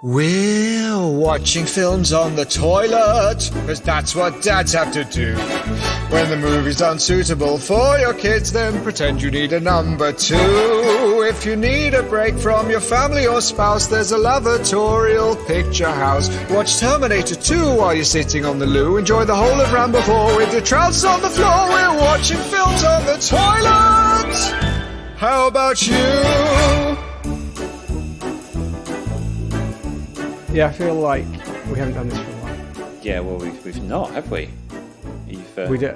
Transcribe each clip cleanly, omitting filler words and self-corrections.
We're watching films on the toilet, because that's what dads have to do. When the movie's unsuitable for your kids, then pretend you need a number two. If you need a break from your family or spouse, there's a lavatorial picture house. Watch Terminator 2 while you're sitting on the loo. Enjoy the whole of Rambo 4 with your trousers on the floor. We're watching films on the toilet. How about you? Yeah, I feel like we haven't done this for a while. Yeah, well, we've not, have we?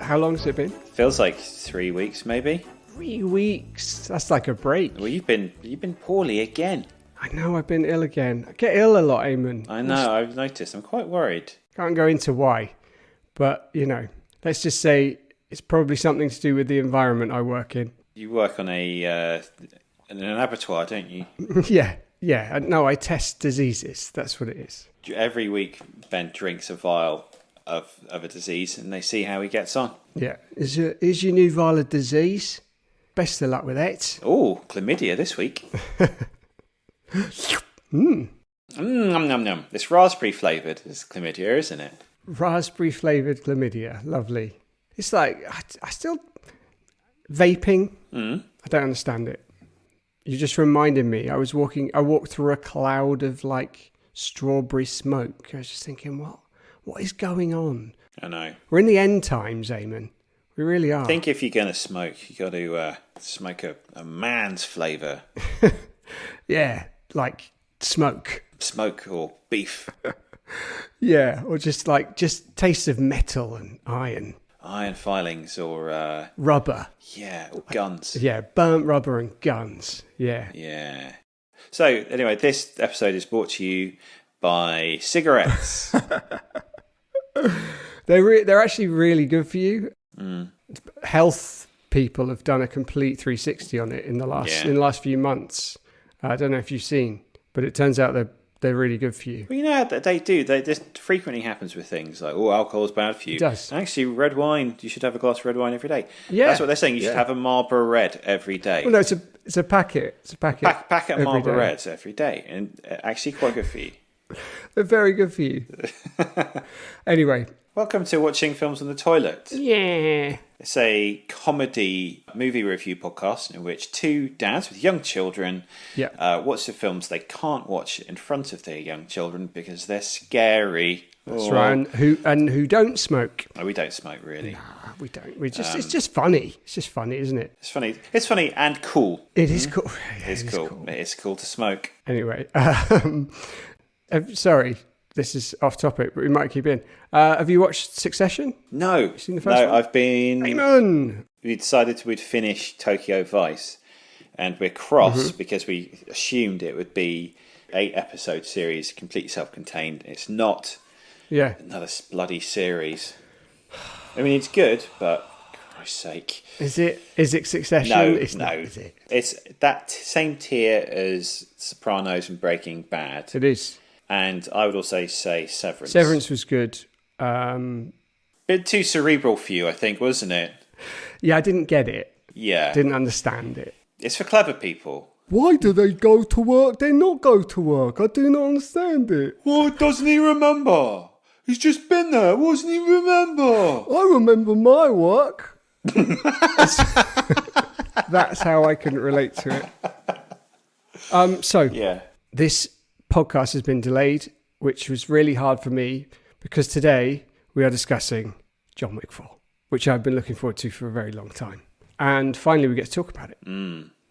How long has it been? Feels like 3 weeks, maybe. 3 weeks. That's like a break. Well, you've been poorly again. I know, I've been ill again. I get ill a lot, Eamon. I know, I've noticed. I'm quite worried. Can't go into why, but let's just say it's probably something to do with the environment I work in. You work on in an abattoir, don't you? Yeah. No, I test diseases. That's what it is. Every week, Ben drinks a vial of a disease, and they see how he gets on. Yeah. Is your new vial a disease? Best of luck with that. Oh, chlamydia this week. Nom nom nom. It's raspberry flavoured. It's chlamydia, isn't it? Raspberry flavoured chlamydia. Lovely. It's like, I still... Vaping? I don't understand it. You just reminded me. I walked through a cloud of like strawberry smoke. I was just thinking, what is going on? I know. We're in the end times, Eamon. We really are. I think if you're going to smoke, you got to smoke a man's flavour. Yeah, like smoke. Smoke or beef. Yeah, or just taste of metal and iron. Iron filings or... rubber. Yeah, or guns. Yeah, burnt rubber and guns. Yeah. Yeah. So, anyway, this episode is brought to you by cigarettes. They're actually really good for you. Health people have done a complete 360 on it in the last few months. I don't know if you've seen, but it turns out they're really good for you. Well, you know they do. This frequently happens with things like, alcohol's bad for you. It does. Actually, red wine, you should have a glass of red wine every day. Yeah. That's what they're saying. You should have a Marlboro Red every day. Well, no, it's a packet. It's a packet. Packet of Marlboro Reds every day. And actually quite good for you. They're very good for you. Anyway. Welcome to Watching Films on the Toilet. Yeah. It's a comedy movie review podcast in which two dads with young children watch the films they can't watch in front of their young children because they're scary. That's right. And who don't smoke. No, we don't smoke, really. Nah, we don't. It's just funny. It's just funny, isn't it? It's funny. It's funny and cool. It is cool. It is cool. It is cool to smoke. Anyway, sorry. This is off topic, but we might keep in. Have you watched Succession? No. You seen the first one? I've been... Amen. We decided we'd finish Tokyo Vice, and we're cross because we assumed it would be 8-episode series, completely self-contained. It's not another bloody series. I mean, it's good, but for Christ's sake. Is it Succession? No, it's no. Not, is it? It's that same tier as Sopranos and Breaking Bad. It is. And I would also say Severance. Severance was good. Bit too cerebral for you, I think, wasn't it? Yeah, I didn't get it. Yeah. Didn't understand it. It's for clever people. Why do they go to work? They not go to work. I do not understand it. What doesn't he remember? He's just been there. What doesn't he remember? I remember my work. That's how I couldn't relate to it. This podcast has been delayed, which was really hard for me because today we are discussing John Wick 4, which I've been looking forward to for a very long time. And finally we get to talk about it.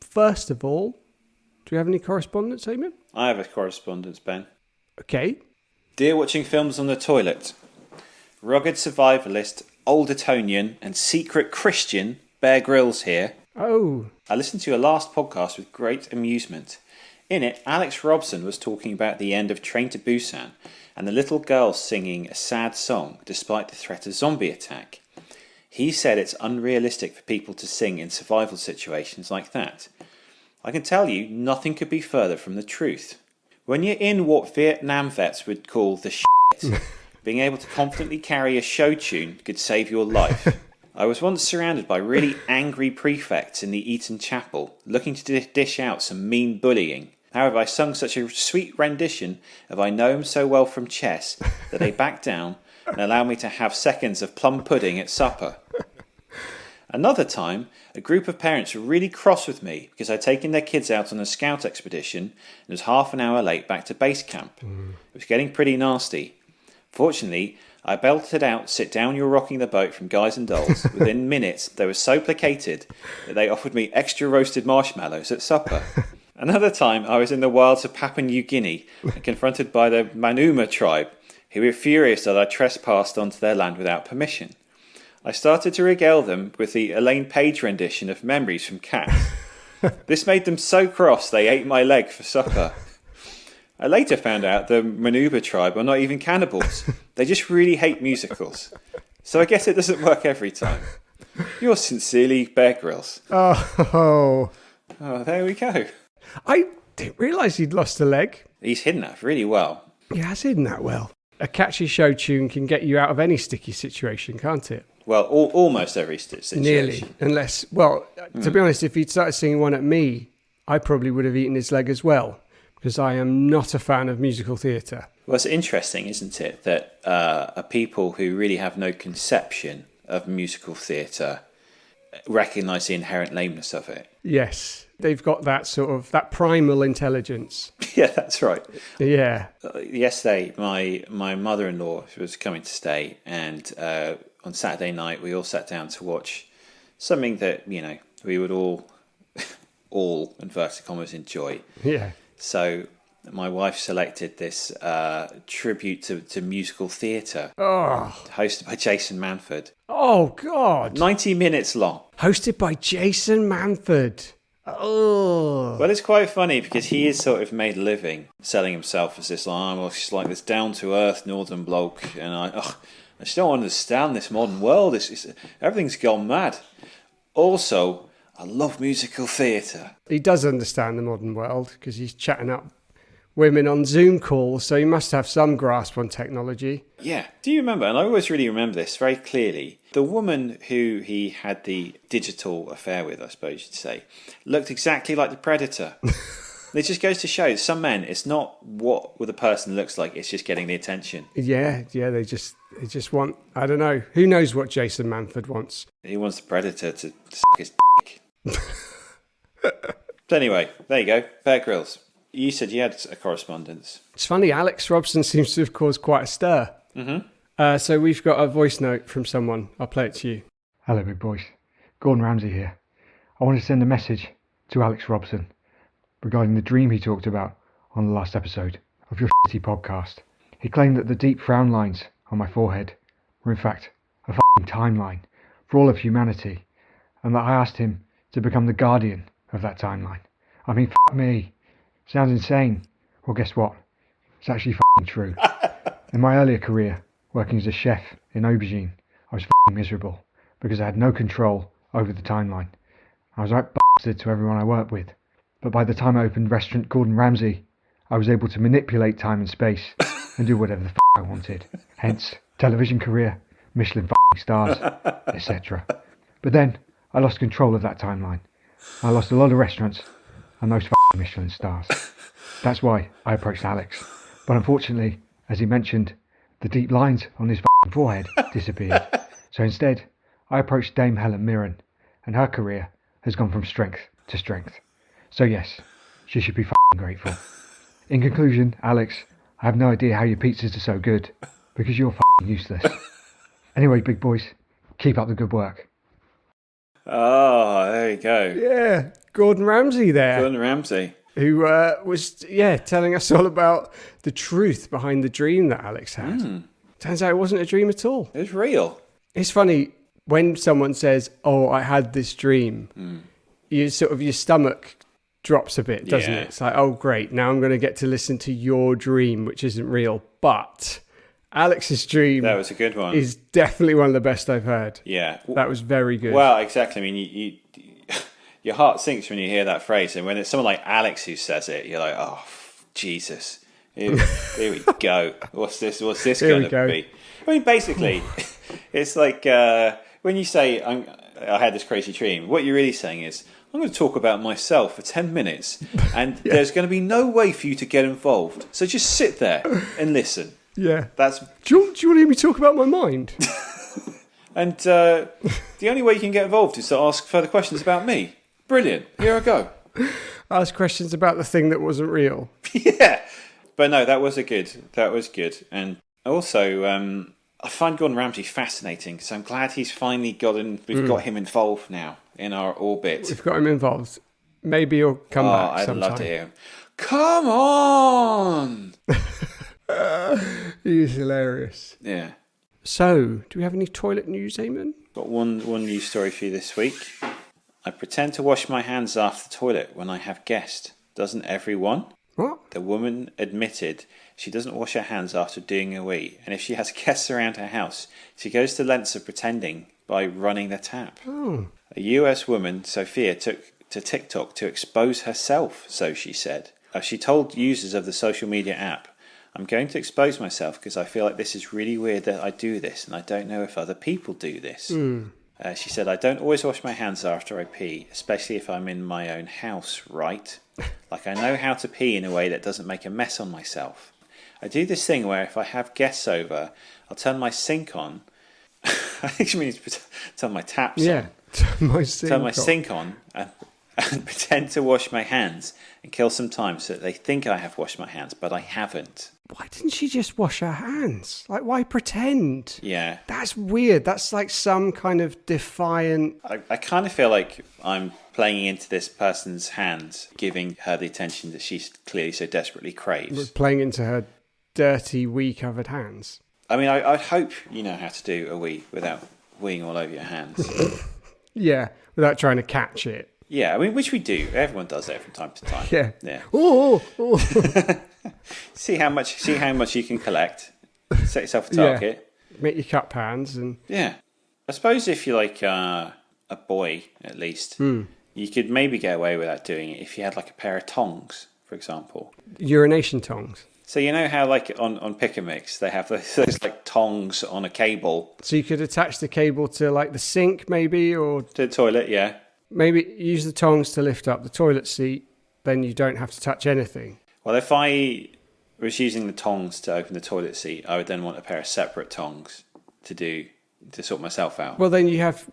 First of all, do we have any correspondence, Eamon? I have a correspondence, Ben. Okay. Dear Watching Films on the Toilet, rugged survivalist, old Etonian and secret Christian Bear Grylls here. Oh. I listened to your last podcast with great amusement. In it, Alex Robson was talking about the end of Train to Busan and the little girl singing a sad song despite the threat of zombie attack. He said it's unrealistic for people to sing in survival situations like that. I can tell you, nothing could be further from the truth. When you're in what Vietnam vets would call the shit, being able to confidently carry a show tune could save your life. I was once surrounded by really angry prefects in the Eton Chapel, looking to dish out some mean bullying. However, I sung such a sweet rendition of I Know Him So Well from chess that they backed down and allowed me to have seconds of plum pudding at supper. Another time, a group of parents were really cross with me because I'd taken their kids out on a scout expedition and was half an hour late back to base camp. It was getting pretty nasty. Fortunately, I belted out Sit Down You're Rocking the Boat from Guys and Dolls. Within minutes, they were so placated that they offered me extra roasted marshmallows at supper. Another time, I was in the wilds of Papua New Guinea and confronted by the Manuma tribe, who were furious that I trespassed onto their land without permission. I started to regale them with the Elaine Page rendition of Memories from Cats. This made them so cross they ate my leg for supper. I later found out the Manuba tribe are not even cannibals. They just really hate musicals. So I guess it doesn't work every time. Yours sincerely, Bear Grylls. Oh, There we go. I didn't realise he'd lost a leg. He's hidden that really well. He has hidden that well. A catchy show tune can get you out of any sticky situation, can't it? Well, almost every situation. Nearly. Unless, well, to be honest, if he'd started singing one at me, I probably would have eaten his leg as well, because I am not a fan of musical theatre. Well, it's interesting, isn't it, that people who really have no conception of musical theatre recognise the inherent lameness of it. Yes, they've got that sort of, that primal intelligence. Yeah, that's right. Yeah. Yesterday, my mother-in-law was coming to stay, and on Saturday night we all sat down to watch something that, you know, we would all inverted commas enjoy. Yeah. So my wife selected this tribute to musical theatre, hosted by Jason Manford. Oh, God. 90 minutes long. Hosted by Jason Manford. Oh. Well, it's quite funny because he is sort of made a living selling himself as this, just like this down-to-earth northern bloke, and I just don't understand this modern world. Everything's gone mad. Also, I love musical theatre. He does understand the modern world because he's chatting up women on Zoom calls, so he must have some grasp on technology. Yeah. Do you remember, and I always really remember this very clearly, the woman who he had the digital affair with, I suppose you'd say, looked exactly like the Predator. It just goes to show some men, it's not what the person looks like, it's just getting the attention. Yeah, they just want, I don't know, who knows what Jason Manford wants. He wants the Predator to suck his dick. So anyway, there you go, Bear Grylls. You said you had a correspondence. It's funny, Alex Robson seems to have caused quite a stir. Mm-hmm. So we've got a voice note from someone. I'll play it to you. Hello, big boys. Gordon Ramsay here. I want to send a message to Alex Robson regarding the dream he talked about on the last episode of your shitty podcast. He claimed that the deep frown lines on my forehead were in fact a fucking timeline for all of humanity, and that I asked him to become the guardian of that timeline. I mean, fuck me. Sounds insane. Well, guess what? It's actually fucking true. In my earlier career, working as a chef in aubergine, I was fucking miserable because I had no control over the timeline. I was like bastard to everyone I worked with. But by the time I opened restaurant Gordon Ramsay, I was able to manipulate time and space and do whatever the I wanted. Hence, television career, Michelin fucking stars, etc. But then, I lost control of that timeline. I lost a lot of restaurants and those fucking Michelin stars. That's why I approached Alex. But unfortunately, as he mentioned, the deep lines on his fucking forehead disappeared. So instead, I approached Dame Helen Mirren, and her career has gone from strength to strength. So yes, she should be fucking grateful. In conclusion, Alex, I have no idea how your pizzas are so good, because you're fucking useless. Anyway, big boys, keep up the good work. Oh, there you go. Yeah, Gordon Ramsay there. Gordon Ramsay. Who was telling us all about the truth behind the dream that Alex had. Turns out it wasn't a dream at all. It was real. It's funny, when someone says, oh, I had this dream, your stomach drops a bit, doesn't it? It's like, oh, great, now I'm going to get to listen to your dream, which isn't real. But Alex's dream, that was a good one, is definitely one of the best I've heard. Yeah. That was very good. Well, exactly. I mean, you your heart sinks when you hear that phrase. And when it's someone like Alex who says it, you're like, oh, Jesus. Here we go. What's this going to be? I mean, basically, it's like when you say, I had this crazy dream, what you're really saying is, I'm going to talk about myself for 10 minutes, and there's going to be no way for you to get involved. So just sit there and listen. Yeah. That's Do you want to hear me talk about my mind? And the only way you can get involved is to ask further questions about me. Brilliant. Here I go. Ask questions about the thing that wasn't real. Yeah. But no, that was good. And also, I find Gordon Ramsay fascinating, so I'm glad he's finally we've got him involved now in our orbit. We've got him involved. Maybe he'll come back I'd sometime. love to hear him. Come on! He's hilarious. Yeah. So, do we have any toilet news, Eamon? Got one news story for you this week. I pretend to wash my hands after the toilet when I have guests. Doesn't everyone? What? The woman admitted she doesn't wash her hands after doing a wee, and if she has guests around her house, she goes to lengths of pretending by running the tap. Oh. A US woman, Sophia, took to TikTok to expose herself, so she said. She told users of the social media app, "I'm going to expose myself because I feel like this is really weird that I do this, and I don't know if other people do this." She said, "I don't always wash my hands after I pee, especially if I'm in my own house, right? Like I know how to pee in a way that doesn't make a mess on myself. I do this thing where if I have guests over, I'll turn my sink on." I think she means turn my taps on. Yeah. Turn my sink on and pretend to wash my hands and kill some time so that they think I have washed my hands, but I haven't. Why didn't she just wash her hands? Like, why pretend? Yeah. That's weird. That's like some kind of defiant... I kind of feel like I'm playing into this person's hands, giving her the attention that she clearly so desperately craves. Playing into her dirty, wee-covered hands. I mean, I hope you know how to do a wee without weeing all over your hands. Yeah, without trying to catch it. Yeah, I mean, which we do. Everyone does that from time to time. Yeah. Yeah. Oh. See how much you can collect. Set yourself a target. Yeah. Make your cup hands and... Yeah. I suppose if you're like a boy, at least, you could maybe get away without doing it if you had like a pair of tongs, for example. Urination tongs. So you know how like on Pick and Mix, they have those like tongs on a cable. So you could attach the cable to like the sink maybe, or... To the toilet, yeah. Maybe use the tongs to lift up the toilet seat, then you don't have to touch anything. Well, if I was using the tongs to open the toilet seat, I would then want a pair of separate tongs to sort myself out. Well, then you have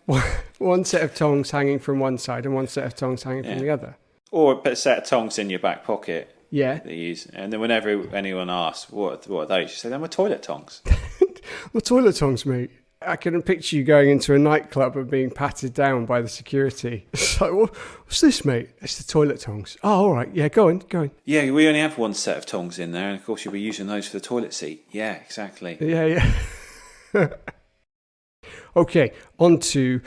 one set of tongs hanging from one side and one set of tongs hanging from the other. Or put a set of tongs in your back pocket. Yeah. That you use, and then whenever anyone asks, what are those? You say, they're my toilet tongs. Well, toilet tongs, mate. I can picture you going into a nightclub and being patted down by the security. It's like, what's this, mate? It's the toilet tongs. Oh, all right. Yeah, go on. Yeah, we only have one set of tongs in there, and of course you'll be using those for the toilet seat. Yeah, exactly. Yeah. Okay, on to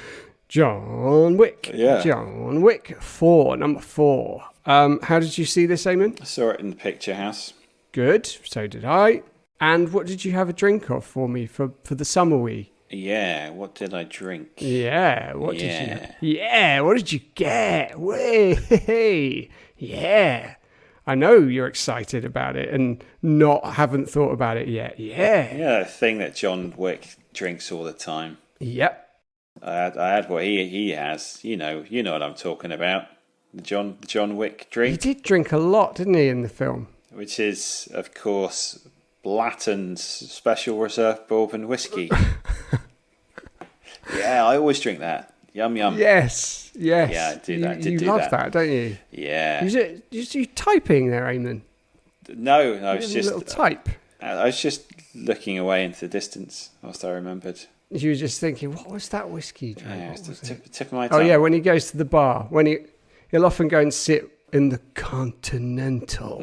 John Wick. Yeah. John Wick 4, number 4. How did you see this, Eamon? I saw it in the picture house. Good, so did I. And what did you have a drink of for me for the summer wee? Yeah, what did I drink? Yeah, what did you... Yeah, what did you get? Way, yeah. I know you're excited about it and haven't thought about it yet. Yeah. Yeah, the thing that John Wick drinks all the time. Yep. I had what he has. You know what I'm talking about. The John Wick drink. He did drink a lot, didn't he, in the film? Which is, of course, Blatton's Special Reserve Bourbon Whiskey. Yeah, I always drink that. Yum, yum. Yes. Yeah, I do that. You love that, don't you? Yeah. You typing there, Eamon? No, I was just... A little type. I was just looking away into the distance whilst I remembered. You were just thinking, what was that whiskey drink? Yeah, What was it? tip of my tongue. Oh, yeah, when he goes to the bar. He'll often go and sit in the Continental.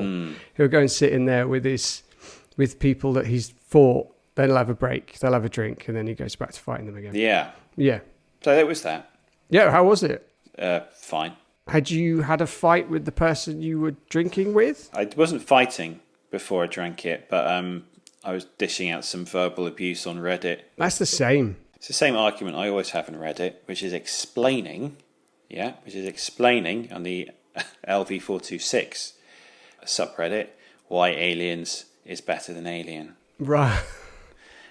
He'll go and sit in there with people that he's fought. Then he'll have a break. They'll have a drink, and then he goes back to fighting them again. Yeah. Yeah. So that was that. Yeah, how was it? Fine. Had you had a fight with the person you were drinking with? I wasn't fighting before I drank it, but I was dishing out some verbal abuse on Reddit. That's the same. It's the same argument I always have on Reddit, which is explaining on the LV426 subreddit why Aliens is better than Alien. Right.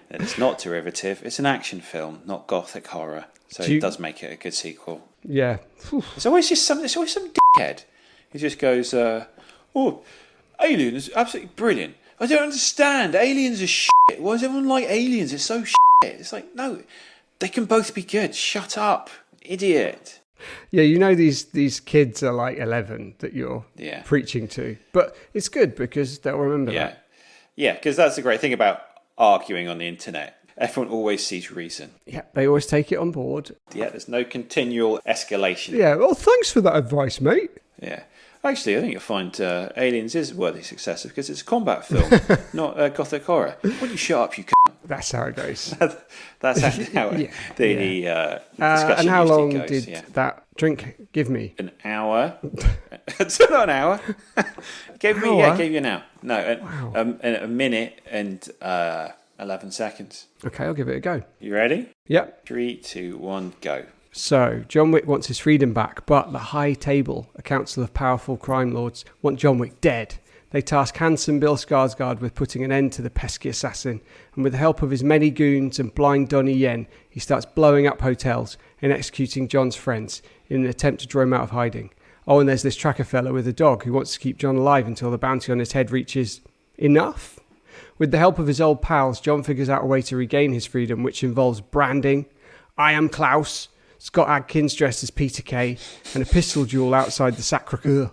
That it's not derivative, it's an action film, not gothic horror. So it does make it a good sequel. Yeah. It's always some dickhead. He just goes, "Oh, Alien is absolutely brilliant. I don't understand. Aliens are shit. Why does everyone like aliens? It's so shit." It's like, no, they can both be good. Shut up, idiot. Yeah, you know these kids are like 11 that you're preaching to. But it's good because they'll remember that. Yeah, because that's the great thing about arguing on the internet. Everyone always sees reason. Yeah, they always take it on board. Yeah, there's no continual escalation. Yeah, well, thanks for that advice, mate. Yeah. Actually, I think you'll find Aliens is a worthy successor because it's a combat film, not gothic horror. Why don't you shut up, you c***? That's how it goes. That's how the discussion and how usually long goes, did that drink give me? An hour. It's not an hour. Gave you an hour. No, Wow. a minute and 11 seconds. Okay, I'll give it a go. You ready? Yep. 3, 2, 1, go. So, John Wick wants his freedom back, but the High Table, a council of powerful crime lords, want John Wick dead. They task handsome Bill Skarsgård with putting an end to the pesky assassin, and with the help of his many goons and blind Donnie Yen, he starts blowing up hotels and executing John's friends in an attempt to draw him out of hiding. Oh, and there's this tracker fella with a dog who wants to keep John alive until the bounty on his head reaches enough. With the help of his old pals, John figures out a way to regain his freedom, which involves branding, I am Klaus, Scott Adkins dressed as Peter Kay, and a pistol duel outside the Sacre-Cœur.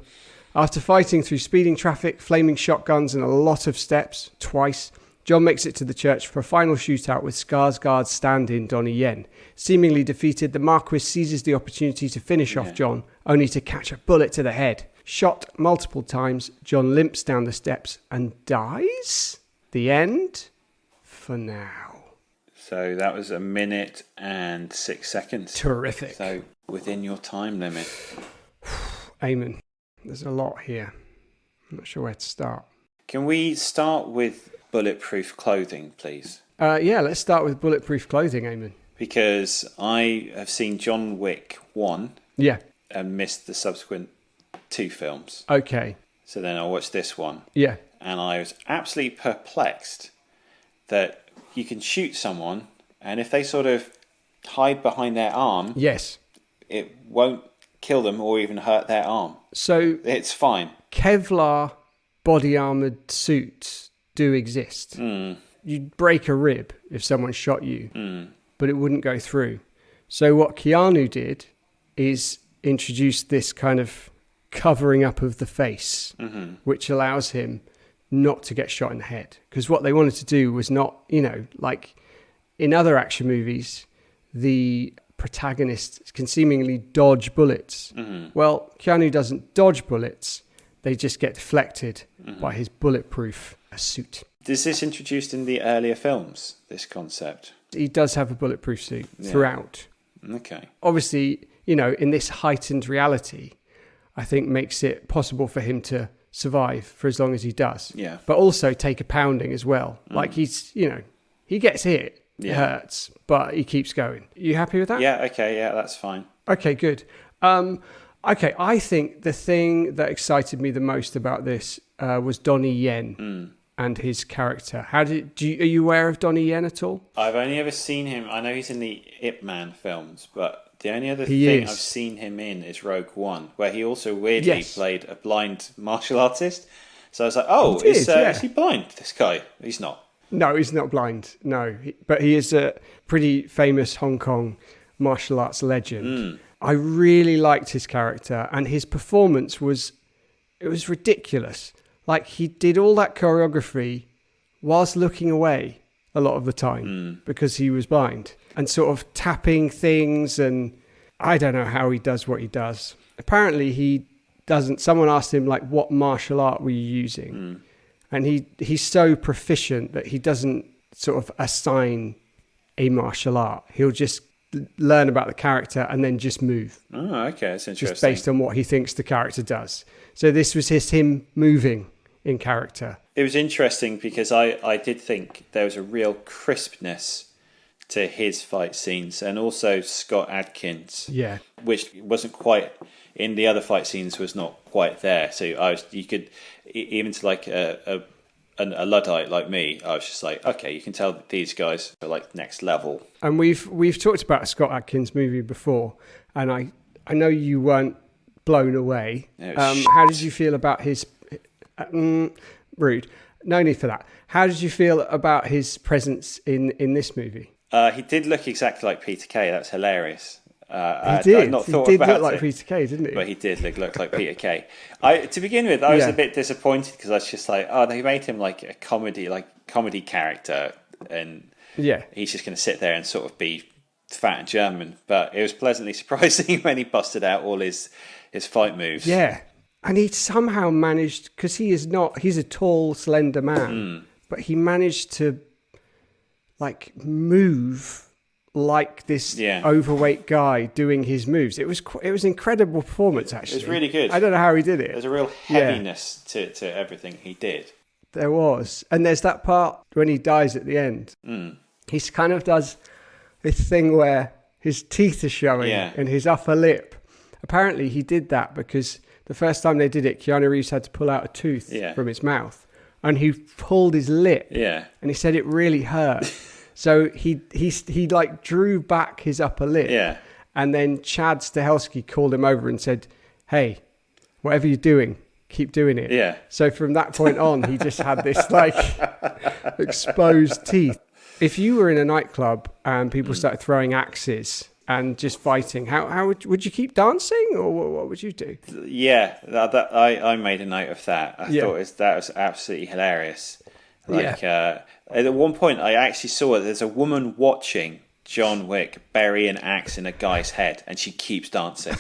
After fighting through speeding traffic, flaming shotguns, and a lot of steps, twice, John makes it to the church for a final shootout with Skarsgård's stand-in Donnie Yen. Seemingly defeated, the Marquis seizes the opportunity to finish off John, only to catch a bullet to the head. Shot multiple times, John limps down the steps and dies? The end? For now. So that was a minute and 6 seconds. Terrific. So within your time limit. Eamon, there's a lot here. I'm not sure where to start. Can we start with bulletproof clothing, please? Yeah, let's start with bulletproof clothing, Eamon. Because I have seen John Wick 1 Yeah. and missed the subsequent 2 films. Okay. So then I watched this one. Yeah. And I was absolutely perplexed that you can shoot someone, and if they sort of hide behind their arm, Yes. it won't kill them or even hurt their arm. So It's fine. Kevlar body armored suits do exist. You'd break a rib if someone shot you, but it wouldn't go through. So what Keanu did is introduce this kind of covering up of the face, which allows him not to get shot in the head. Because what they wanted to do was not, like in other action movies, the protagonist can seemingly dodge bullets. Well, Keanu doesn't dodge bullets. They just get deflected by his bulletproof suit. Is this introduced in the earlier films, this concept? He does have a bulletproof suit throughout. Okay. Obviously, in this heightened reality, I think makes it possible for him to survive for as long as he does. Yeah. But also take a pounding as well. Like he's, he gets hit. It hurts, but he keeps going. You happy with that? Yeah, okay, yeah, that's fine. Okay, good. Okay, I think the thing that excited me the most about this was Donnie Yen and his character. Are you aware of Donnie Yen at all? I've only ever seen him, I know he's in the Ip Man films, but the only other thing I've seen him in is Rogue One, where he also weirdly played a blind martial artist. So I was like, is he blind, this guy? He's not. No, he's not blind, no. But he is a pretty famous Hong Kong martial arts legend. I really liked his character, and his performance was ridiculous. Like, he did all that choreography whilst looking away a lot of the time because he was blind, and sort of tapping things, and I don't know how he does what he does. Apparently he doesn't. Someone asked him, like, what martial art were you using? And he's so proficient that he doesn't sort of assign a martial art. He'll just learn about the character and then just move. Oh, okay, that's interesting. Just based on what he thinks the character does. So this was him moving in character. It was interesting because I did think there was a real crispness to his fight scenes, and also Scott Adkins, which wasn't quite in the other fight scenes, was not quite there. So you could, even to like a a Luddite like me, I was just like, okay, you can tell that these guys are like next level. And we've talked about a Scott Adkins movie before, and I know you weren't blown away. How did you feel about his... rude. No need for that. How did you feel about his presence in this movie? He did look exactly like Peter Kay. That's hilarious. He did. I'd not He thought did about look like it, Peter Kay, didn't he? but he did look like Peter Kay. To begin with, I was a bit disappointed because I was just like, oh, they made him like a comedy character, and he's just going to sit there and sort of be fat and German. But it was pleasantly surprising when he busted out all his fight moves. Yeah, and he somehow managed, because he's a tall, slender man, but he managed to like move like this overweight guy doing his moves. It was an incredible performance, actually. It was really good. I don't know how he did it. There's a real heaviness to everything he did. There was. And there's that part when he dies at the end. He kind of does this thing where his teeth are showing and his upper lip. Apparently he did that because the first time they did it, Keanu Reeves had to pull out a tooth from his mouth. And he pulled his lip. Yeah. And he said it really hurt. So he like drew back his upper lip. Yeah. And then Chad Stahelski called him over and said, hey, whatever you're doing, keep doing it. Yeah. So from that point on, he just had this like exposed teeth. If you were in a nightclub and people started throwing axes and just fighting, how would you keep dancing, or what would you do? Yeah, I made a note of that. I thought that was absolutely hilarious. At one point, I actually saw there's a woman watching John Wick bury an axe in a guy's head, and she keeps dancing.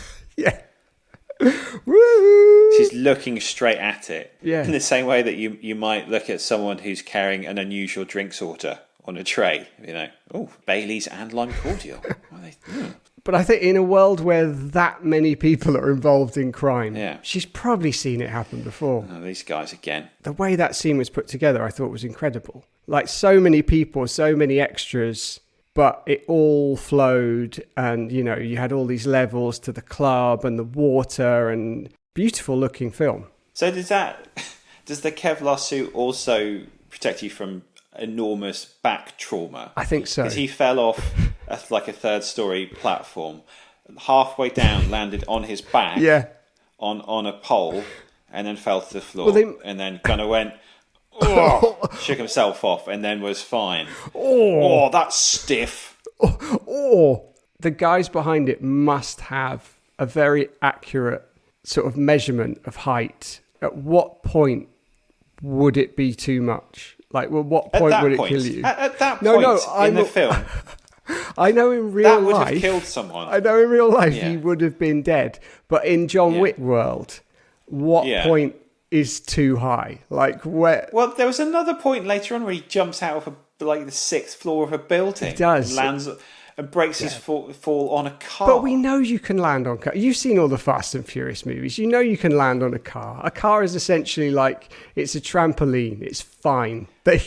Woo! She's looking straight at it. Yeah. In the same way that you might look at someone who's carrying an unusual drinks order on a tray. Baileys and lime cordial. But I think in a world where that many people are involved in crime, she's probably seen it happen before. Oh, these guys again. The way that scene was put together, I thought was incredible. Like so many people, so many extras, but it all flowed, and you had all these levels to the club and the water, and beautiful looking film. So does the Kevlar suit also protect you from enormous back trauma? I think so. Because he fell off like a third-story platform, halfway down, landed on his back on a pole, and then fell to the floor, and then kind of went, shook himself off, and then was fine. Oh, that's stiff. The guys behind it must have a very accurate sort of measurement of height. At what point would it be too much? Like, well, what point would it kill you? At that point in the film, I know in real life... That would have killed someone. I know in real life he would have been dead. But in John Wick world, what point is too high? Like, where... Well, there was another point later on where he jumps out of the 6th floor of a building. He does. Lands and breaks his fall on a car. But we know you can land on car. You've seen all the Fast and Furious movies. You know you can land on a car. A car is essentially like, it's a trampoline. It's fine. They're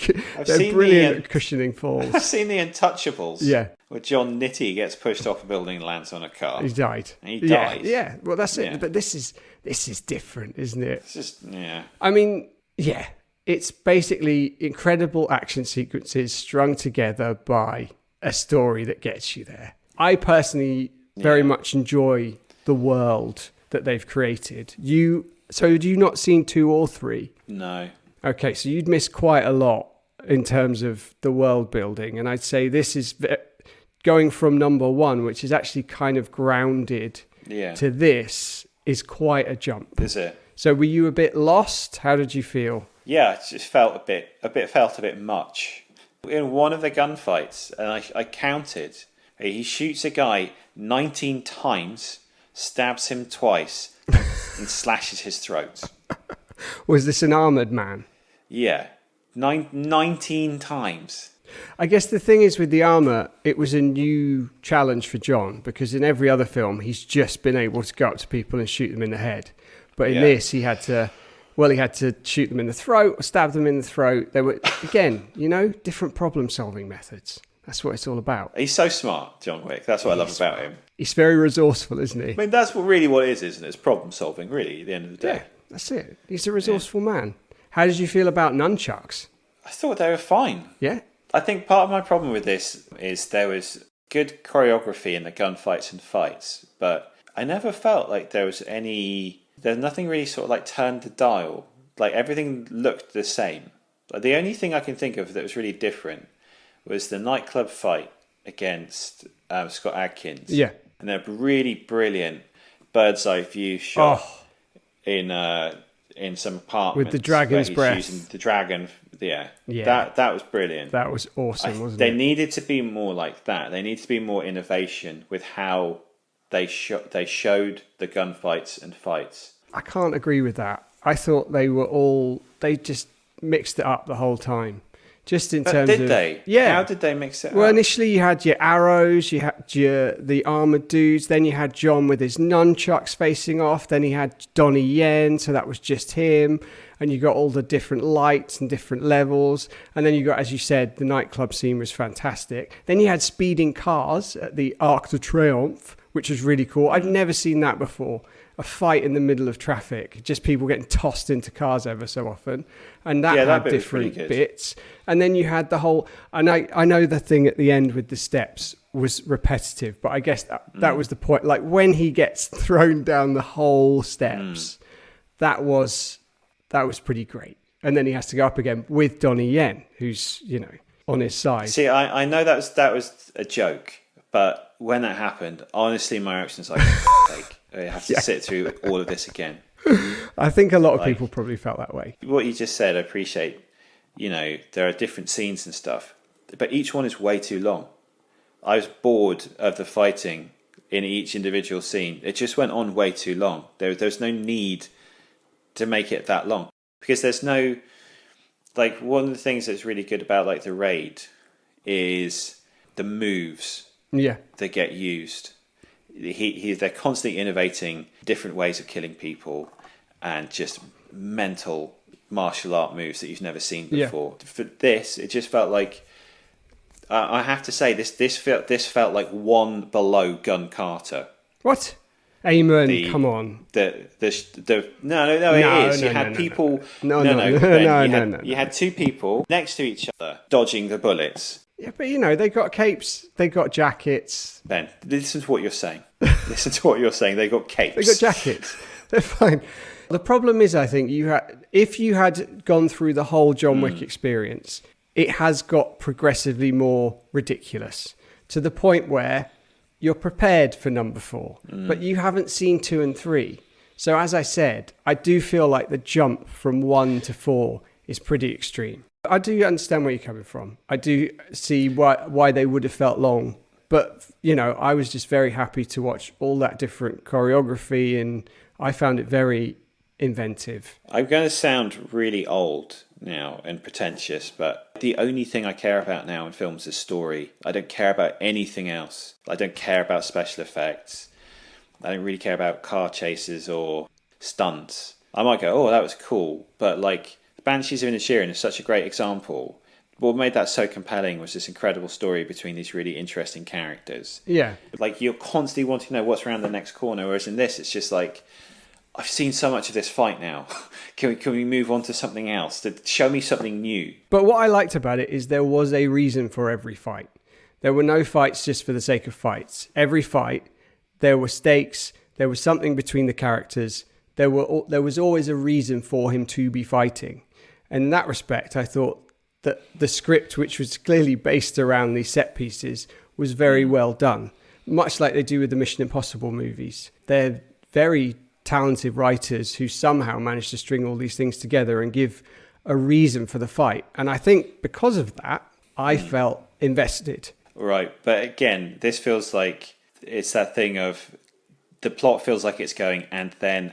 brilliant at cushioning falls. I've seen The Untouchables. Yeah. Where John Nitti gets pushed off a building and lands on a car. He died. And he dies. Yeah. Well, that's it. But this is different, isn't it? It's just, I mean, it's basically incredible action sequences strung together by a story that gets you there. I personally very much enjoy the world that they've created. So had you not seen 2 or 3? No. Okay, so you'd missed quite a lot in terms of the world building, and I'd say this is going from number 1, which is actually kind of grounded, to this is quite a jump. Is it? So were you a bit lost? How did you feel? Yeah, it just felt a bit much. In one of the gunfights, and I counted, he shoots a guy 19 times, stabs him twice, and slashes his throat. Was this an armoured man? Yeah, 19 times. I guess the thing is with the armour, it was a new challenge for John, because in every other film, he's just been able to go up to people and shoot them in the head. But in this, he had to shoot them in the throat or stab them in the throat. They were, again, different problem-solving methods. That's what it's all about. He's so smart, John Wick. That's what I love about him. He's very resourceful, isn't he? I mean, that's really what it is, isn't it? It's problem-solving, really, at the end of the day. Yeah, that's it. He's a resourceful man. How did you feel about nunchucks? I thought they were fine. Yeah? I think part of my problem with this is there was good choreography in the gunfights and fights, but I never felt like there's nothing really sort of like turned the dial. Like everything looked the same. Like the only thing I can think of that was really different was the nightclub fight against Scott Adkins. Yeah. And a really brilliant bird's eye view shot in some apartments with the dragon's breath. Using the dragon. Yeah. That was brilliant. That was awesome, wasn't They it? needed to be more like that. They needed to be more innovation with how they showed the gunfights and fights. I can't agree with that. I thought they just mixed it up the whole time. Just in terms of... Did they? Yeah. How did they mix it up? Well, initially you had your arrows, you had the armoured dudes, then you had John with his nunchucks facing off, then he had Donnie Yen, so that was just him, and you got all the different lights and different levels, and then you got, as you said, the nightclub scene was fantastic. Then you had speeding cars at the Arc de Triomphe, which was really cool. I'd never seen that before. A fight in the middle of traffic, just people getting tossed into cars ever so often. And that had different bits. And then you had the whole, and I know the thing at the end with the steps was repetitive, but I guess that was the point. Like when he gets thrown down the whole steps, that was pretty great. And then he has to go up again with Donnie Yen, who's, on his side. See, I know that was a joke, but when that happened, honestly, my reaction was like, I have to sit through all of this again. I think a lot of people probably felt that way. What you just said, I appreciate. There are different scenes and stuff, but each one is way too long. I was bored of the fighting in each individual scene. It just went on way too long. There's no need to make it that long because there's no... Like, one of the things that's really good about, like, the raid is the moves that get used. They're constantly innovating different ways of killing people and just mental martial art moves that you've never seen before. For this, it just felt like I have to say this felt like one below Gun Carter. What? Amen. Come on. No, it is. You had people. No. You had two people next to each other dodging the bullets. Yeah, but they got capes, they got jackets. Ben, listen to what you're saying. Listen to what you're saying. They got capes. They got jackets. They're fine. The problem is, I think if you had gone through the whole John Wick experience, it has got progressively more ridiculous to the point where you're prepared for number 4, but you haven't seen 2 and 3. So as I said, I do feel like the jump from 1 to 4 is pretty extreme. I do understand where you're coming from. I do see why they would have felt long. But, I was just very happy to watch all that different choreography, and I found it very inventive. I'm going to sound really old now and pretentious, but the only thing I care about now in films is story. I don't care about anything else. I don't care about special effects. I don't really care about car chases or stunts. I might go, oh, that was cool, but like... Banshees of Inisherin is such a great example. What made that so compelling was this incredible story between these really interesting characters. Yeah. Like, you're constantly wanting to know what's around the next corner, whereas in this, it's just like, I've seen so much of this fight now. Can we move on to something else? To show me something new. But what I liked about it is there was a reason for every fight. There were no fights just for the sake of fights. Every fight, there were stakes, there was something between the characters, there was always a reason for him to be fighting. And in that respect, I thought that the script, which was clearly based around these set pieces, was very well done. Much like they do with the Mission Impossible movies. They're very talented writers who somehow managed to string all these things together and give a reason for the fight. And I think because of that, I felt invested. Right. But again, this feels like it's that thing of the plot feels like it's going and then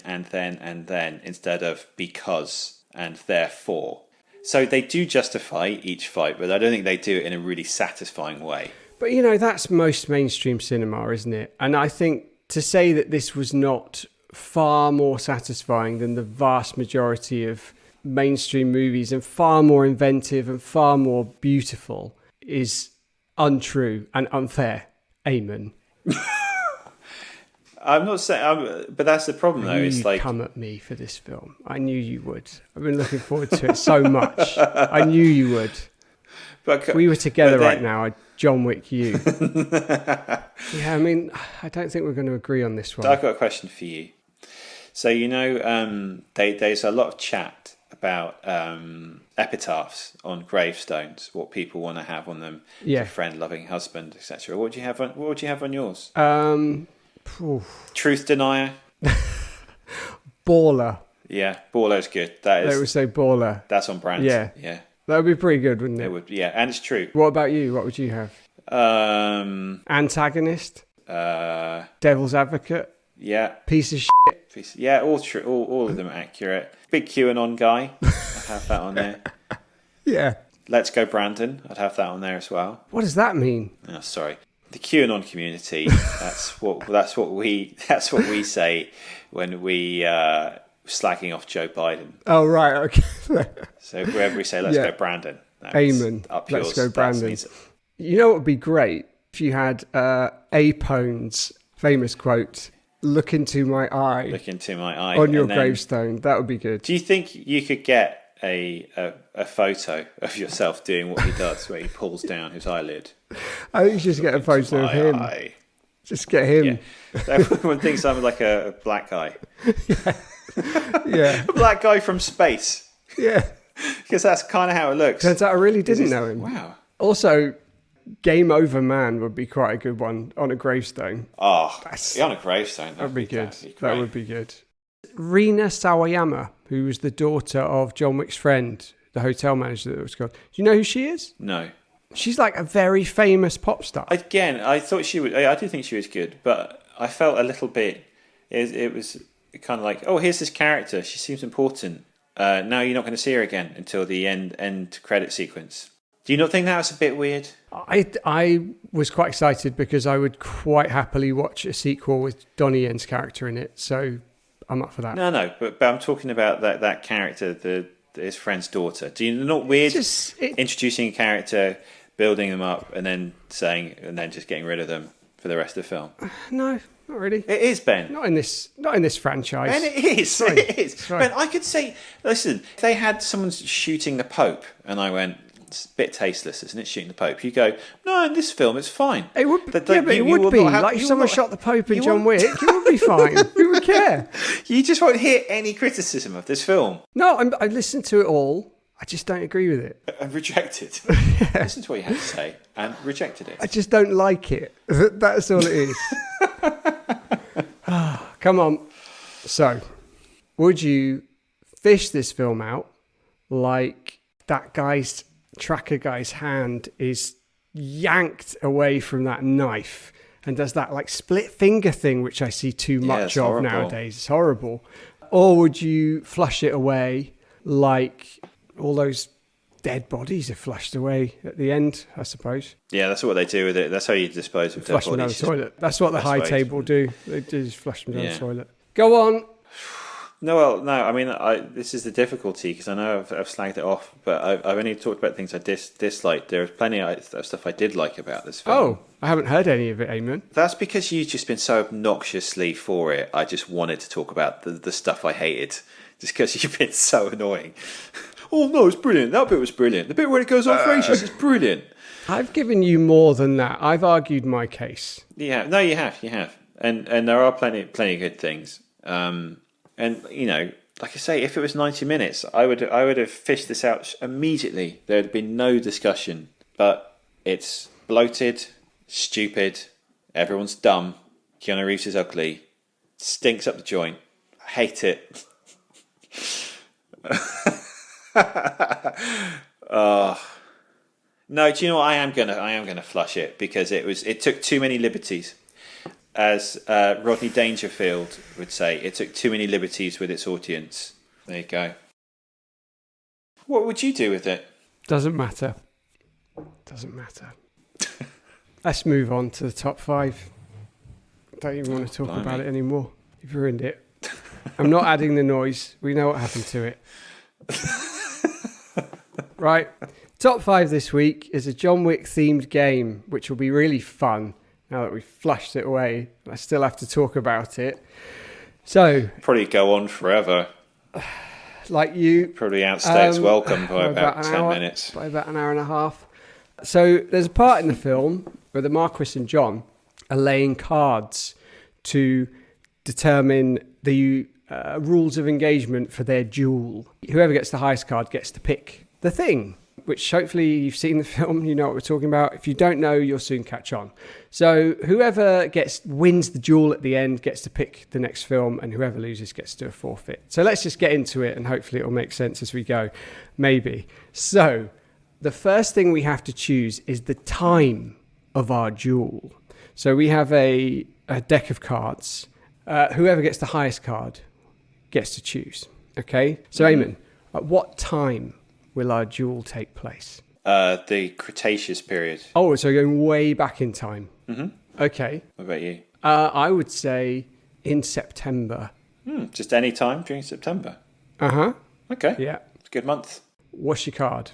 instead of because and therefore. So they do justify each fight, but I don't think they do it in a really satisfying way. But, that's most mainstream cinema, isn't it? And I think to say that this was not far more satisfying than the vast majority of mainstream movies and far more inventive and far more beautiful is untrue and unfair. Amen. I'm not saying, but that's the problem though. It's You'd like come at me for this film. I knew you would. I've been looking forward to it so much. I knew you would. but, If we were together but then- right now, I'd John Wick you. Yeah, I mean, I don't think we're going to agree on this one. I've got a question for you. So there's a lot of chat about epitaphs on gravestones, what people want to have on them, Yeah. a friend, loving husband, etc. What would you have on yours? Oof. Truth denier. Baller. Yeah, baller's good. That They would is say baller. that's on brand. Yeah. yeah, That would be pretty good, wouldn't it it? would. Yeah, and it's true. What about you? What would you have? Antagonist? Devil's advocate? Yeah, Piece of yeah, all true. All of them are accurate. Big QAnon guy. I'd have that on there. Yeah. Let's go, Brandon. I'd have that on there as well. What does that mean? Oh, sorry. The QAnon community. That's what we say when we slagging off Joe Biden. Oh, right. Okay. So wherever we say let's Yeah. go, Brandon. That's Amen. Up Let's yours. go, That Brandon. means- You know what would be great? If you had Apone's famous quote, "Look into my eye," Look into my eye on your and then- gravestone. That would be good. Do you think you could get a photo of yourself doing what he does, where he pulls down his eyelid? I think you just get a photo of My him. eye. Just get him. Yeah. Everyone thinks I'm like a black guy. Yeah. A black guy from space. Yeah. Because that's kind of how it looks. Turns out I really didn't know him. Wow. Also, Game Over Man would be quite a good one on a gravestone. Oh, That's- on a gravestone. That would be good. That'd be That great. would be good. Rina Sawayama, who was the daughter of John Wick's friend, the hotel manager that was called. Do you know who she is? No. She's like a very famous pop star. Again, I thought she would. I do think she was good, but I felt a little bit. It was kind of like, oh, here's this character. She seems important. Now you're not going to see her again until the end credit sequence. Do you not think that was a bit weird? I was quite excited because I would quite happily watch a sequel with Donnie Yen's character in it. So I'm up for that. No, but I'm talking about that character, his friend's daughter. Do you not weird introducing a character, building them up, and then just getting rid of them for the rest of the film? No, not really. It is, Ben. Not in this franchise. Ben, it is. Sorry. It is. Sorry. Ben, I could say, listen, if they had someone shooting the Pope, and I went, it's a bit tasteless, isn't it, shooting the Pope? You go, no, in this film, it's fine. It would, That- yeah, that but you- it you would will be. not have- Like you if will someone not- shot the Pope in you John won't- Wick, it would be fine. Who would care? You just won't hear any criticism of this film. No, I listened to it all. I just don't agree with it. And rejected. Listen to what you had to say and rejected it. I just don't like it. That's all it is. Come on. So, would you fish this film out like that tracker guy's hand is yanked away from that knife and does that like split finger thing, which I see too much it's of horrible. nowadays? It's horrible. Or would you flush it away like all those dead bodies are flushed away at the end, I suppose? Yeah, that's what they do with it. That's how you dispose of dead Flush them down the bodies. toilet. That's what the Best high way table do. They just flush them down Yeah. the toilet. Go on. No. I mean, this is the difficulty because I know I've slagged it off, but I've only talked about things I disliked. There's plenty of stuff I did like about this film. Oh, I haven't heard any of it, Eamon. That's because you've just been so obnoxiously for it. I just wanted to talk about the stuff I hated, just because you've been so annoying. Oh no, it's brilliant. That bit was brilliant. The bit where it goes on for ages is brilliant. I've given you more than that. I've argued my case. Yeah, no, you have, and there are plenty of good things. And you know, like I say, if it was 90 minutes, I would have fished this out immediately. There would have been no discussion. But it's bloated, stupid. Everyone's dumb. Keanu Reeves is ugly. Stinks up the joint. I hate it. No, do you know what? I am gonna flush it because it took too many liberties. As Rodney Dangerfield would say, it took too many liberties with its audience. There you go. What would you do with it? Doesn't matter. Doesn't matter. Let's move on to the top 5. Don't even want to talk about it anymore. You've ruined it. I'm not adding the noise. We know what happened to it. Right. Top 5 this week is a John Wick themed game, which will be really fun. now that we've flushed it away. I still have to talk about it. So, Probably go on forever. like you... Probably outstay its welcome by about 10 hour, minutes. By about an hour and a half. So there's a part in the film where the Marquis and John are laying cards to determine the rules of engagement for their duel. Whoever gets the highest card gets to pick the thing, which hopefully you've seen the film, you know what we're talking about. If you don't know, you'll soon catch on. So whoever wins the duel at the end gets to pick the next film, and whoever loses gets to do a forfeit. So let's just get into it, and hopefully it'll make sense as we go. Maybe. So the first thing we have to choose is the time of our duel. So we have a deck of cards. Whoever gets the highest card gets to choose. Okay? So Eamon, at what time will our duel take place? The Cretaceous period. Oh, so going way back in time. Mm-hmm. Okay. What about you? I would say in September. Just any time during September. Uh-huh. Okay. Yeah. It's a good month. What's your card?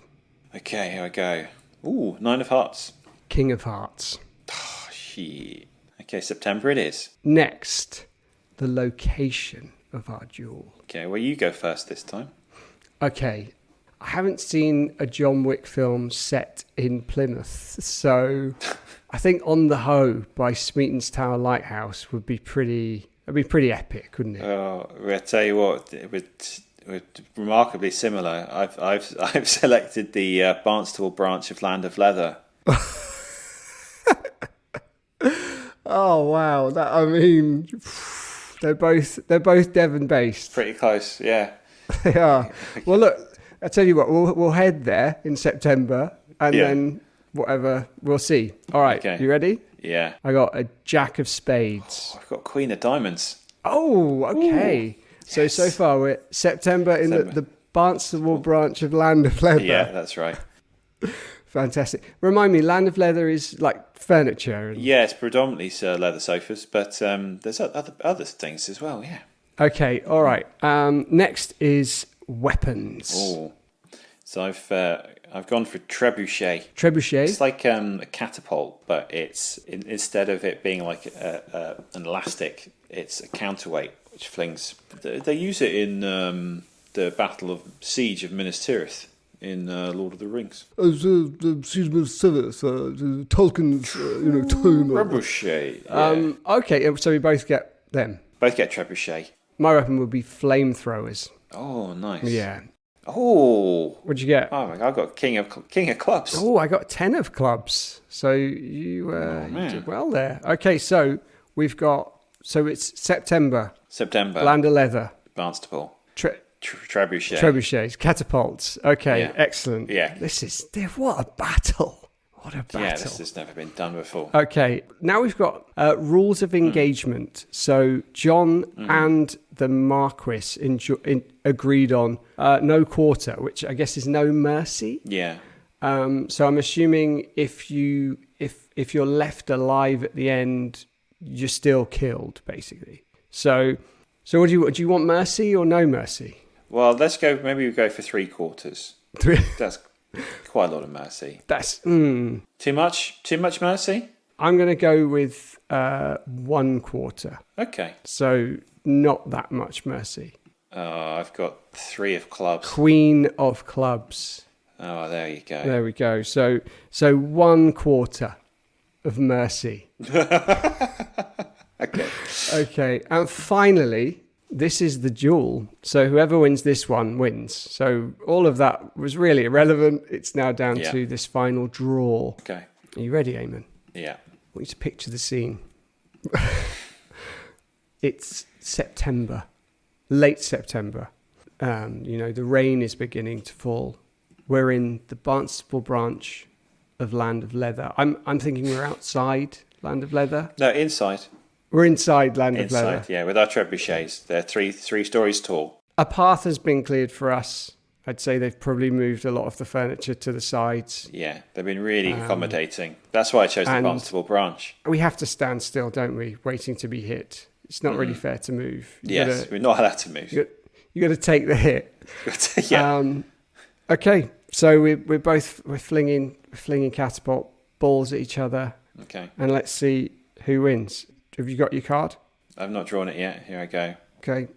Okay, here I go. Ooh, 9 of Hearts. King of Hearts. Oh, shit. Okay, September it is. Next, the location of our duel. Okay, well, you go first this time. Okay. I haven't seen a John Wick film set in Plymouth, so I think On the Hoe by Smeaton's Tower Lighthouse would be pretty epic, wouldn't it? Oh, I tell you what, we're remarkably similar. I've selected the Barnstable branch of Land of Leather. Oh wow! They're both Devon based. Pretty close, yeah. They are. Well, look, I tell you what, we'll head there in September, and then whatever, we'll see. All right, Okay. You ready? Yeah. I got a Jack of Spades. I've got Queen of Diamonds. Oh, okay. Ooh, So far we're September in the Barnstable branch of Land of Leather. Yeah, that's right. Fantastic. Remind me, Land of Leather is like furniture. Yeah, it's predominantly leather sofas, but there's other things as well, yeah. Okay, all right. Next is weapons. Oh, so I've gone for trebuchet. Trebuchet. It's like a catapult, but instead of it being like an elastic, it's a counterweight which flings. They use it in the Battle of Siege of Minas Tirith in Lord of the Rings. The Siege of Minas Tolkien's, tomb. Trebuchet. Yeah. Okay, so we both get them. Both get trebuchet. My weapon would be flamethrowers. Oh, nice. Yeah. Oh. What'd you get? Oh my God, I got King of Clubs. Oh, I got 10 of clubs. So you did well there. Okay, so we've got, it's September. Land of Leather. Barnstable. Trebuchet. Trebuchets. Catapults. Okay, Yeah. Excellent. Yeah. What a battle. What a battle. Yeah, this has never been done before. Okay, now we've got rules of engagement. So John and the Marquis agreed on no quarter, which I guess is no mercy. Yeah. So I'm assuming if you're left alive at the end, you're still killed, basically. So what do you want, mercy or no mercy? Well, maybe we go for 3/4. That's quite a lot of mercy. That's Too much? Too much mercy? I'm going to go with 1/4. Okay. So not that much mercy. I've got 3 of clubs. Queen of clubs. Oh, there you go. There we go. So 1/4 of mercy. Okay. Okay. And finally, this is the duel. So whoever wins this one wins. So all of that was really irrelevant. It's now down to this final draw. Okay. Are you ready, Eamon? Yeah. I want you to picture the scene. It's September, late September. The rain is beginning to fall. We're in the Barnstable branch of Land of Leather. I'm thinking we're outside Land of Leather. No, inside. We're inside Land of Leather. Inside, yeah, with our trebuchets. They're three stories tall. A path has been cleared for us. I'd say they've probably moved a lot of the furniture to the sides. Yeah, they've been really accommodating. That's why I chose the Barnstable branch. We have to stand still, don't we? Waiting to be hit. It's not really fair to move. We're not allowed to move. You got to take the hit. Yeah. Okay, so we're flinging catapult balls at each other. Okay. And let's see who wins. Have you got your card? I've not drawn it yet. Here I go. Okay.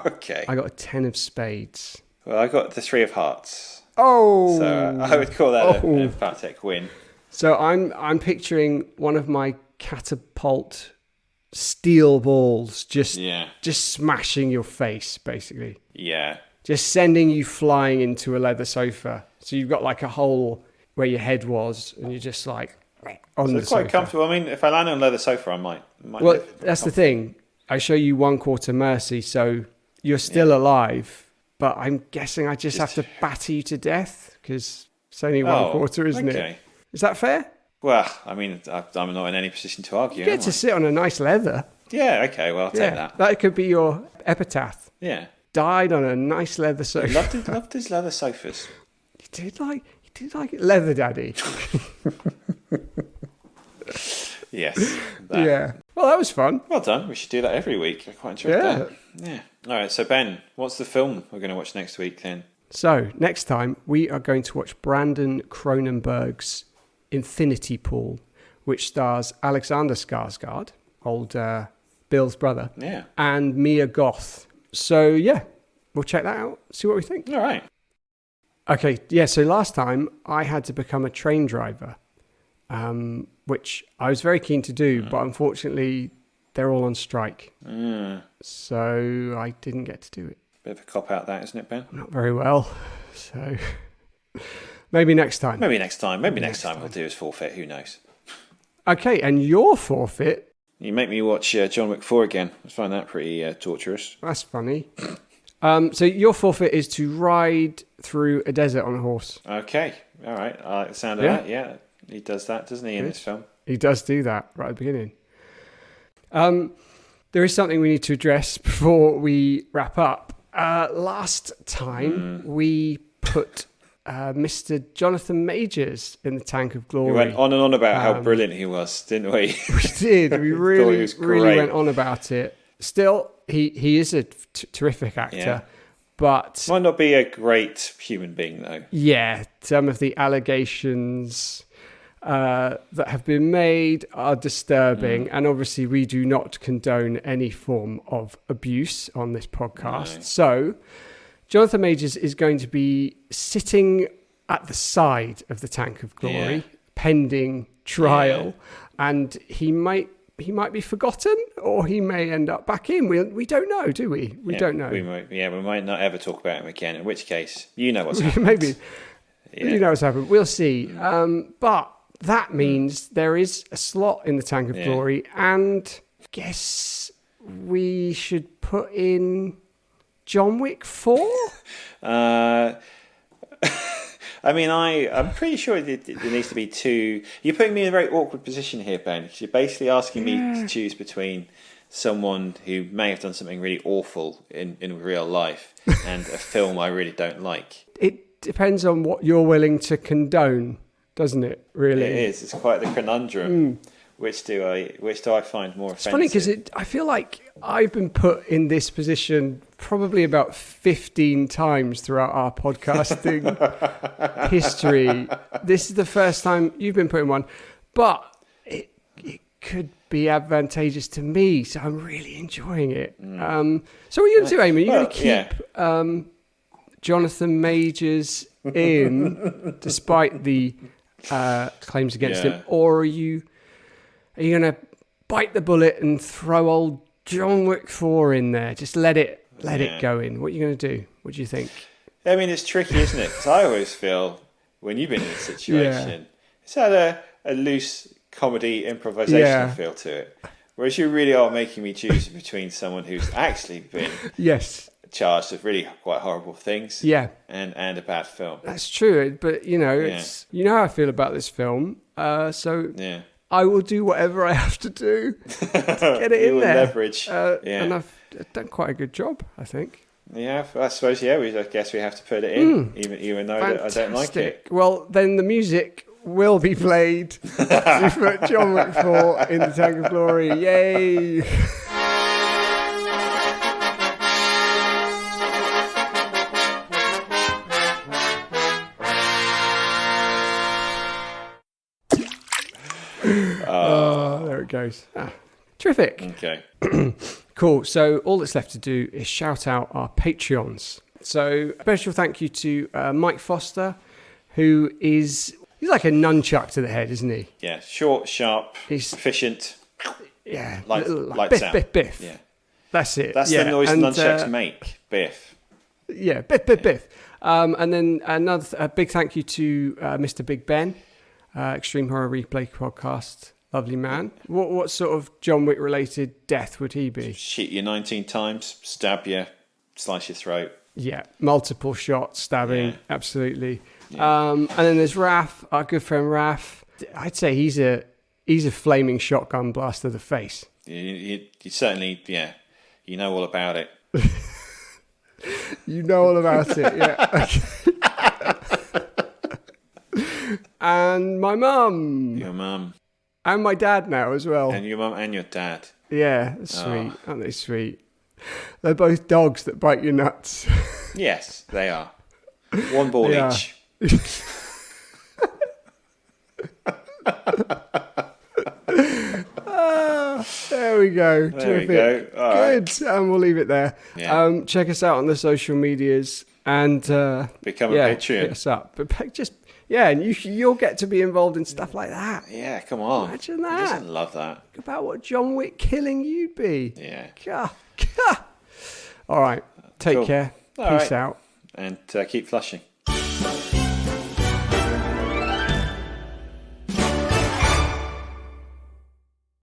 Okay. I got a 10 of spades. Well, I got the 3 of hearts. Oh! So I would call that an emphatic win. So I'm picturing one of my catapult steel balls just smashing your face, basically. Yeah. Just sending you flying into a leather sofa. So you've got like a hole where your head was, and you're just like on So the it's quite sofa. comfortable. I mean, if I land on a leather sofa, I might Well, live that's the thing. I show you 1/4 mercy, so you're still alive. But I'm guessing I just have to batter you to death because it's only 1/4, isn't it? Is that fair? Well, I mean, I'm not in any position to argue. You get to sit on a nice leather. Yeah, okay, well, I'll take that. That could be your epitaph. Yeah. Died on a nice leather sofa. Loved his leather sofas. You did like it, leather daddy. Yes. Yeah. Well, that was fun. Well done. We should do that every week. I quite enjoyed that. Yeah. All right, so Ben, what's the film we're going to watch next week then? So, next time, we are going to watch Brandon Cronenberg's Infinity Pool, which stars Alexander Skarsgård, old Bill's brother, and Mia Goth. So, yeah, we'll check that out, see what we think. All right. Okay, yeah, so last time I had to become a train driver, which I was very keen to do, but unfortunately they're all on strike. So I didn't get to do it. Bit of a cop-out that, isn't it, Ben? Not very well. So maybe next time. Maybe next time we'll do his forfeit. Who knows? Okay, and your forfeit? You make me watch John Wick 4 again. I find that pretty torturous. That's funny. So your forfeit is to ride through a desert on a horse. Okay, all right. I like the sound of that. Yeah, he does that, doesn't he, in this film? He does do that right at the beginning. There is something we need to address before we wrap up. Last time we put Mr. Jonathan Majors in the tank of glory. We went on and on about how brilliant he was, didn't we? We did. We really went on about it. Still, he is a terrific actor, but might not be a great human being though. Yeah, some of the allegations that have been made are disturbing, and obviously we do not condone any form of abuse on this podcast. No. So Jonathan Majors is going to be sitting at the side of the tank of glory, pending trial, and he might be forgotten, or he may end up back in. We don't know, do we? We don't know. We might not ever talk about him again. In which case, you know what's happened. Maybe you know what's happened. We'll see. But that means there is a slot in the tank of glory, and I guess we should put in John Wick 4. I mean, I'm pretty sure there needs to be 2. You're putting me in a very awkward position here, Ben, because you're basically asking me to choose between someone who may have done something really awful in real life and a film I really don't like. It depends on what you're willing to condone, doesn't it, really? It is. It's quite the conundrum. Which do I find more offensive? It's funny because I feel like I've been put in this position probably about 15 times throughout our podcasting history. This is the first time you've been put in one, but it could be advantageous to me, so I'm really enjoying it. So what are you going to do, Amy? Are you going to keep Jonathan Majors in despite the claims against him, or are you going to bite the bullet and throw old John Wick 4 in there? Just let it go in. What are you going to do? What do you think? I mean, it's tricky, isn't it? Because I always feel, when you've been in a situation, it's had a loose comedy improvisational feel to it. Whereas you really are making me choose between someone who's actually been charged with really quite horrible things and a bad film. That's true. But, it's, you know how I feel about this film. I will do whatever I have to do to get it in there. Leverage. And I've done quite a good job, I think. Yeah, I suppose, I guess we have to put it in, even though I don't like it. Well, then the music will be played to put John Wick 4 in the tank of glory. Yay! Oh, there it goes. Terrific. Okay. Cool. So all that's left to do is shout out our Patreons. So special thank you to Mike Foster, who he's like a nunchuck to the head, isn't he? Yeah, short, sharp, He's- efficient. Yeah. Lights biff, out. biff, biff. Yeah. That's it. That's yeah. the noise and, nunchucks make. Biff. Yeah, biff, biff, biff. And then a big thank you to Mr. Big Ben, Extreme Horror Replay Podcast. Lovely man. What sort of John Wick related death would he be? Shoot you 19 times, stab you, slice your throat. Yeah, multiple shots, stabbing, Yeah. absolutely. And then there's Raph, our good friend Raph. I'd say he's a flaming shotgun blast to the face. You certainly, you know all about it. You know all about it, yeah. And my mum. Your mum. And my dad now as well. And your mum and your dad. Yeah, that's sweet. Aren't they sweet? They're both dogs that bite your nuts. Yes, they are. One ball Yeah. each. There we go. There we Terrific. go. All right. Good. And we'll leave it there. Yeah. Check us out on the social medias and Become a hit Patreon. us up. But just and you'll get to be involved in stuff like that. Yeah, come on. Imagine Who that. doesn't love that? Think about what John Wick killing you'd be. Yeah. Gah, gah. All right. Take Cool. care. All Peace right. out. And keep flushing.